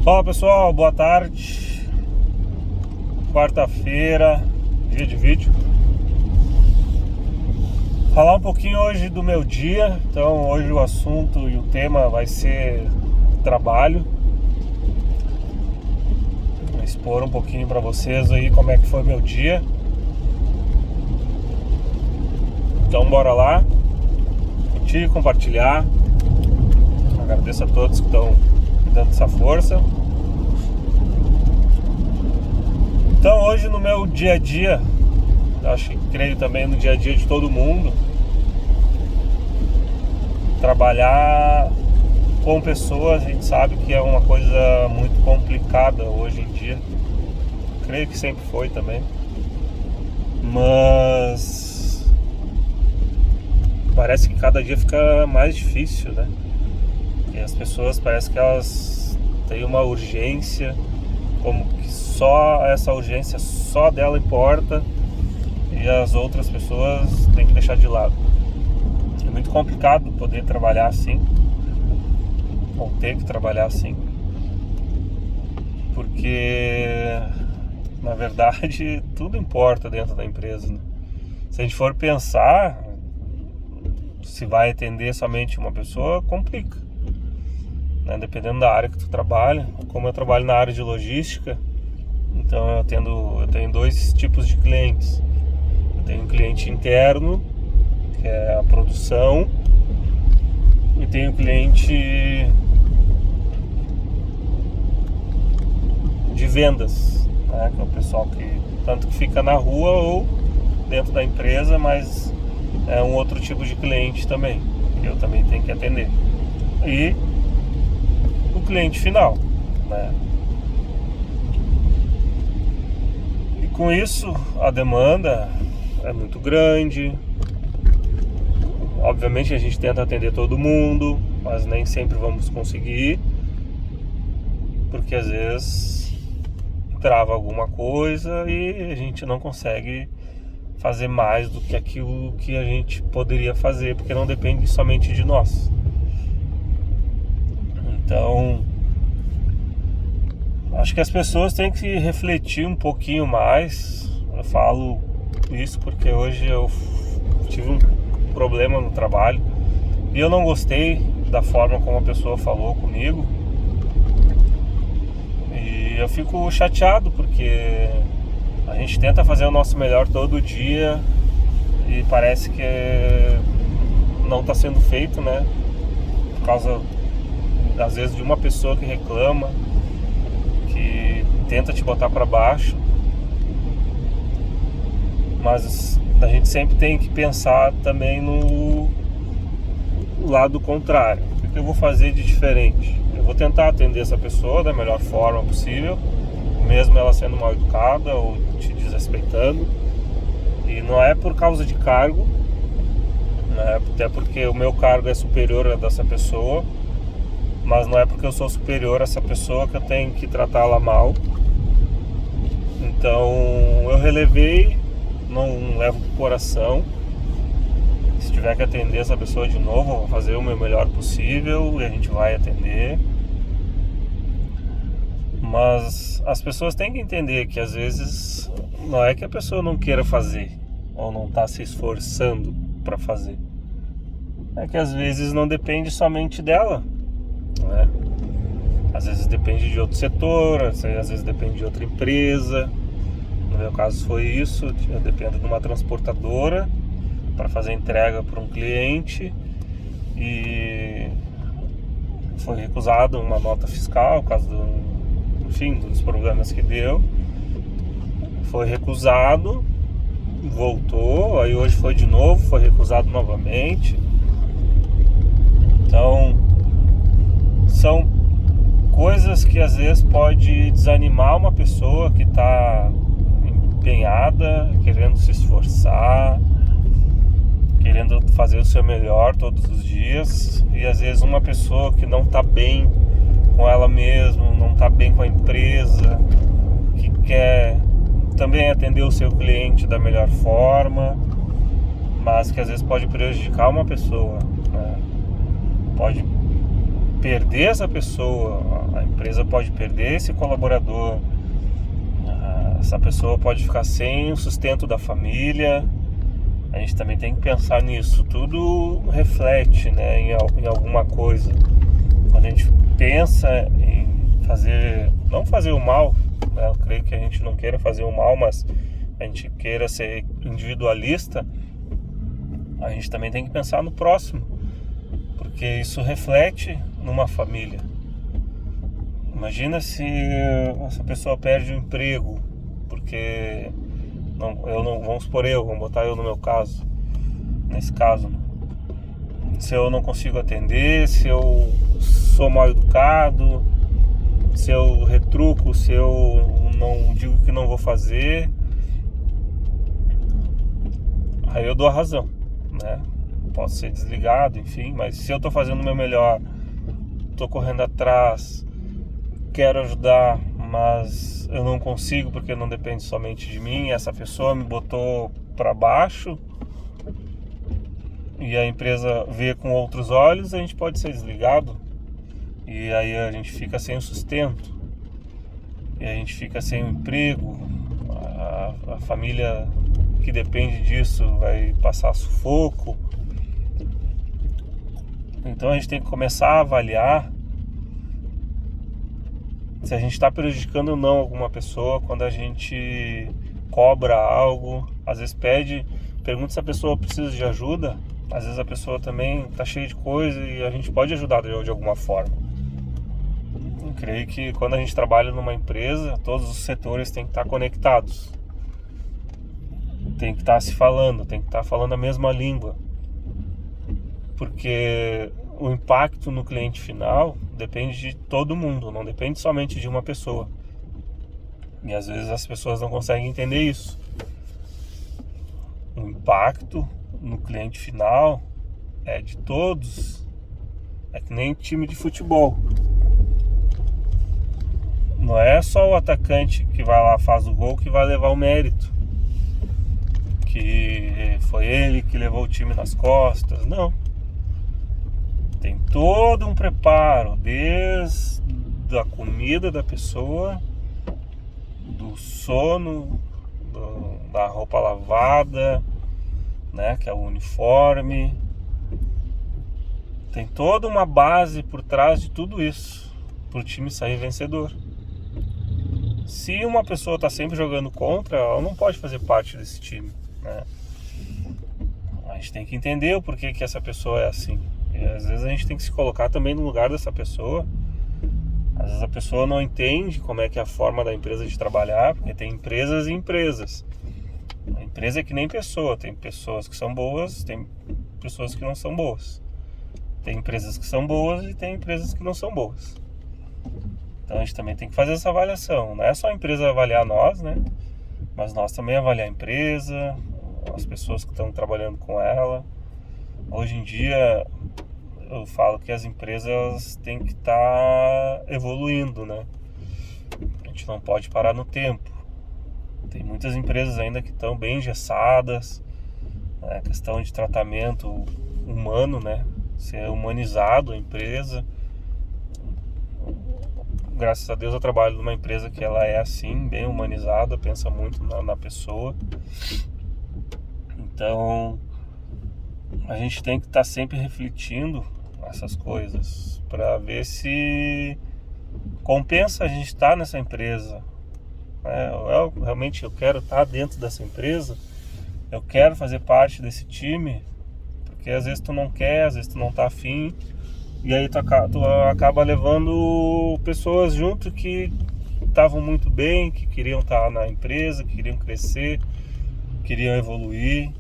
Fala pessoal, boa tarde. Quarta-feira, dia de vídeo. Falar um pouquinho hoje do meu dia. Então hoje o assunto e o tema vai ser trabalho. Vou expor um pouquinho para vocês aí como é que foi meu dia. Então bora lá, curtir, compartilhar. Agradeço a todos que estão me dando essa força. Então hoje no meu dia a dia, creio também no dia a dia de todo mundo, trabalhar com pessoas, a gente sabe que é uma coisa muito complicada hoje em dia. Creio que sempre foi também, mas parece que cada dia fica mais difícil, né? E as pessoas parece que elas têm uma urgência, como que só essa urgência só dela importa e as outras pessoas têm que deixar de lado. É muito complicado poder trabalhar assim, ou ter que trabalhar assim, porque na verdade tudo importa dentro da empresa, né? Se a gente for pensar, se vai atender somente uma pessoa, complica, né? Dependendo da área que tu trabalha. Como eu trabalho na área de logística, então eu tenho dois tipos de clientes. Eu tenho um cliente interno, que é a produção, e tenho um cliente de vendas, né? Que é o pessoal que tanto que fica na rua ou dentro da empresa, mas é um outro tipo de cliente também, que eu também tenho que atender. E o cliente final, né? E com isso a demanda é muito grande. Obviamente a gente tenta atender todo mundo, mas nem sempre vamos conseguir, porque às vezes trava alguma coisa e a gente não consegue fazer mais do que aquilo que a gente poderia fazer, porque não depende somente de nós. Então, acho que as pessoas têm que refletir um pouquinho mais. Eu falo isso porque hoje eu tive um problema no trabalho e eu não gostei da forma como a pessoa falou comigo. E eu fico chateado porque a gente tenta fazer o nosso melhor todo dia e parece que não está sendo feito, né? Por causa, às vezes, de uma pessoa que reclama, que tenta te botar para baixo. Mas a gente sempre tem que pensar também no lado contrário. O que eu vou fazer de diferente? Eu vou tentar atender essa pessoa da melhor forma possível, mesmo ela sendo mal educada ou te desrespeitando. E não é por causa de cargo, né? Até porque o meu cargo é superior a dessa pessoa, mas não é porque eu sou superior a essa pessoa que eu tenho que tratá-la mal. Então eu relevei, não levo pro coração. Se tiver que atender essa pessoa de novo, eu vou fazer o meu melhor possível e a gente vai atender. Mas as pessoas têm que entender que às vezes não é que a pessoa não queira fazer ou não está se esforçando para fazer. É que às vezes não depende somente dela, né? Às vezes depende de outro setor, às vezes depende de outra empresa. No meu caso foi isso. Eu dependo de uma transportadora para fazer entrega para um cliente e foi recusado uma nota fiscal por causa dos problemas que deu. Foi recusado, voltou, aí hoje foi de novo, foi recusado novamente. Então são coisas que às vezes pode desanimar uma pessoa que está empenhada, querendo se esforçar, querendo fazer o seu melhor todos os dias. E às vezes uma pessoa que não está bem com ela mesma, não está bem com a empresa, que quer também atender o seu cliente da melhor forma, mas que às vezes pode prejudicar uma pessoa, né? Pode perder essa pessoa, a empresa pode perder esse colaborador, essa pessoa pode ficar sem o sustento da família. A gente também tem que pensar nisso. Tudo reflete, né, em alguma coisa. Quando a gente pensa em não fazer o mal, né, eu creio que a gente não queira fazer o mal, mas a gente queira ser individualista, a gente também tem que pensar no próximo, porque isso reflete numa família. Imagina se essa pessoa perde o emprego, porque vamos botar eu no meu caso, nesse caso, né? Se eu não consigo atender, se eu sou mal educado, se eu retruco, se eu não digo que não vou fazer, aí eu dou a razão, né? Posso ser desligado, enfim, mas se eu tô fazendo o meu melhor, tô correndo atrás, quero ajudar, mas eu não consigo porque não depende somente de mim, essa pessoa me botou para baixo e a empresa vê com outros olhos, a gente pode ser desligado e aí a gente fica sem o sustento e a gente fica sem o emprego, a família que depende disso vai passar sufoco. Então a gente tem que começar a avaliar se a gente está prejudicando ou não alguma pessoa quando a gente cobra algo, às vezes pergunta se a pessoa precisa de ajuda, às vezes a pessoa também está cheia de coisa e a gente pode ajudar de alguma forma. Eu creio que quando a gente trabalha numa empresa, todos os setores têm que estar conectados, tem que estar se falando, tem que estar falando a mesma língua, porque o impacto no cliente final depende de todo mundo, não depende somente de uma pessoa. E às vezes as pessoas não conseguem entender isso. O impacto no cliente final é de todos. É que nem time de futebol. Não é só o atacante que vai lá, faz o gol, que vai levar o mérito, que foi ele que levou o time nas costas. Não. Tem todo um preparo, desde a comida da pessoa, do sono, da roupa lavada, né, que é o uniforme. Tem toda uma base por trás de tudo isso, para o time sair vencedor. Se uma pessoa está sempre jogando contra, ela não pode fazer parte desse time, né? A gente tem que entender o porquê que essa pessoa é assim. E às vezes a gente tem que se colocar também no lugar dessa pessoa. Às vezes a pessoa não entende como é que é a forma da empresa de trabalhar, porque tem empresas e empresas. A empresa é que nem pessoa, tem pessoas que são boas, tem pessoas que não são boas. Tem empresas que são boas e tem empresas que não são boas. Então a gente também tem que fazer essa avaliação. Não é só a empresa avaliar nós, né? Mas nós também avaliar a empresa, as pessoas que estão trabalhando com ela. Hoje em dia eu falo que as empresas têm que estar evoluindo, né? A gente não pode parar no tempo. Tem muitas empresas ainda que estão bem engessadas, né? Questão de tratamento humano, né? Ser humanizado a empresa. Graças a Deus eu trabalho numa empresa que ela é assim, bem humanizada, pensa muito na pessoa. Então a gente tem que estar sempre refletindo essas coisas para ver se compensa a gente estar nessa empresa, né? Realmente eu quero estar dentro dessa empresa, eu quero fazer parte desse time, porque às vezes tu não quer, às vezes tu não tá afim, e aí tu acaba levando pessoas junto que estavam muito bem, que queriam estar na empresa, que queriam crescer, queriam evoluir.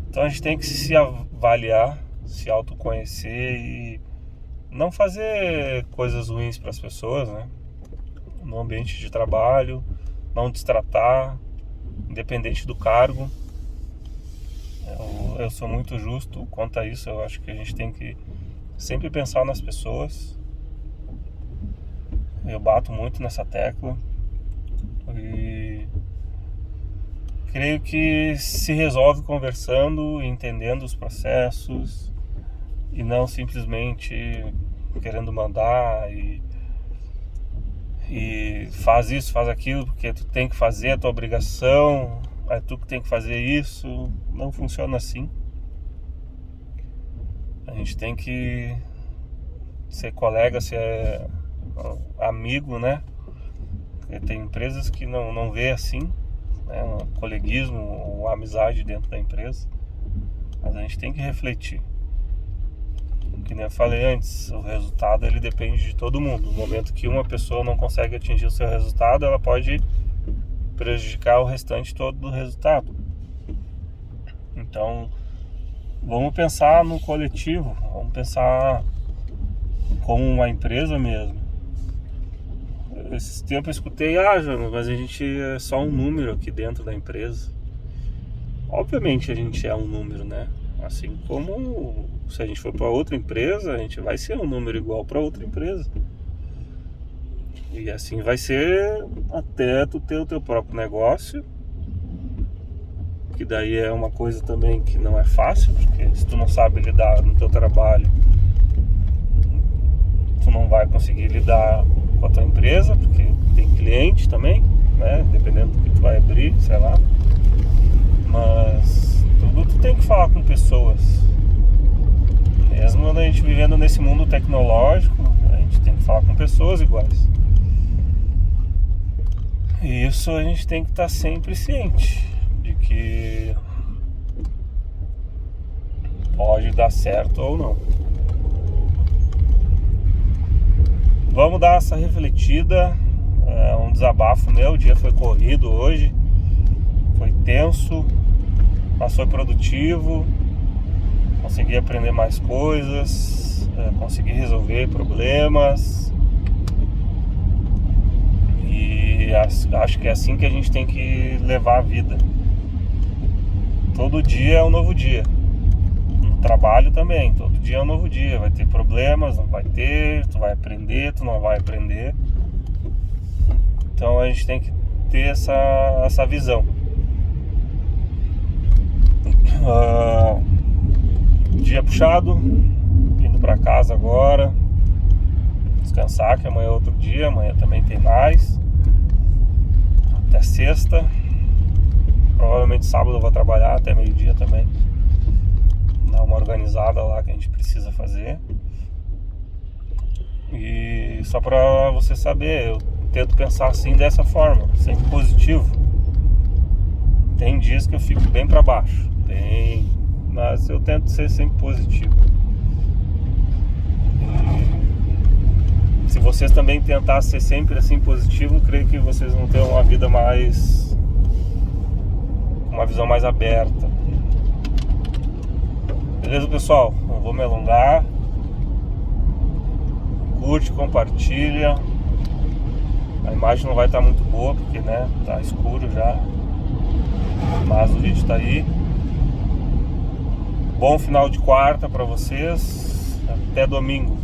Então a gente tem que se avaliar, se autoconhecer e não fazer coisas ruins para as pessoas, né? No ambiente de trabalho, não destratar, independente do cargo. Eu sou muito justo quanto a isso. Eu acho que a gente tem que sempre pensar nas pessoas. Eu bato muito nessa tecla e creio que se resolve conversando, entendendo os processos e não simplesmente querendo mandar e faz isso, faz aquilo, porque tu tem que fazer, é tua obrigação, é tu que tem que fazer isso. Não funciona assim. A gente tem que ser colega, ser amigo, né? Porque tem empresas que não vê assim, né? Um coleguismo ou amizade dentro da empresa. Mas a gente tem que refletir. Que nem eu falei antes, o resultado ele depende de todo mundo. No momento que uma pessoa não consegue atingir o seu resultado, ela pode prejudicar o restante todo do resultado. Então, vamos pensar no coletivo, vamos pensar como uma empresa mesmo. Esses tempos eu escutei, Jonas, mas a gente é só um número aqui dentro da empresa. Obviamente a gente é um número, né? Assim como se a gente for para outra empresa, a gente vai ser um número igual para outra empresa. E assim vai ser até tu ter o teu próprio negócio, que daí é uma coisa também que não é fácil, porque se tu não sabe lidar no teu trabalho, tu não vai conseguir lidar com a tua empresa, porque tem cliente também, né? Dependendo do que tu vai abrir, sei lá. Mas tudo tu tem que falar com pessoas. Mesmo a gente vivendo nesse mundo tecnológico, a gente tem que falar com pessoas iguais. E isso a gente tem que estar sempre ciente de que pode dar certo ou não. Vamos dar essa refletida. É um desabafo meu. O dia foi corrido hoje, foi tenso, mas foi produtivo. Consegui aprender mais coisas, consegui resolver problemas. E acho que é assim que a gente tem que levar a vida. Todo dia é um novo dia. No trabalho também, todo dia é um novo dia. Vai ter problemas, não vai ter, tu vai aprender, tu não vai aprender. Então a gente tem que ter essa visão. Dia puxado, indo pra casa agora, descansar, que amanhã é outro dia, amanhã também tem mais, até sexta, provavelmente sábado eu vou trabalhar até meio-dia também, dar uma organizada lá que a gente precisa fazer. E só pra você saber, eu tento pensar assim, dessa forma, sempre positivo. Tem dias que eu fico bem pra baixo, mas eu tento ser sempre positivo. E se vocês também tentar ser sempre assim positivo, creio que vocês vão ter uma vida uma visão mais aberta. Beleza, pessoal? Não vou me alongar. Curte, compartilha. A imagem não vai estar muito boa porque, né, tá escuro já, mas o vídeo tá aí. Bom final de quarta para vocês. Até domingo.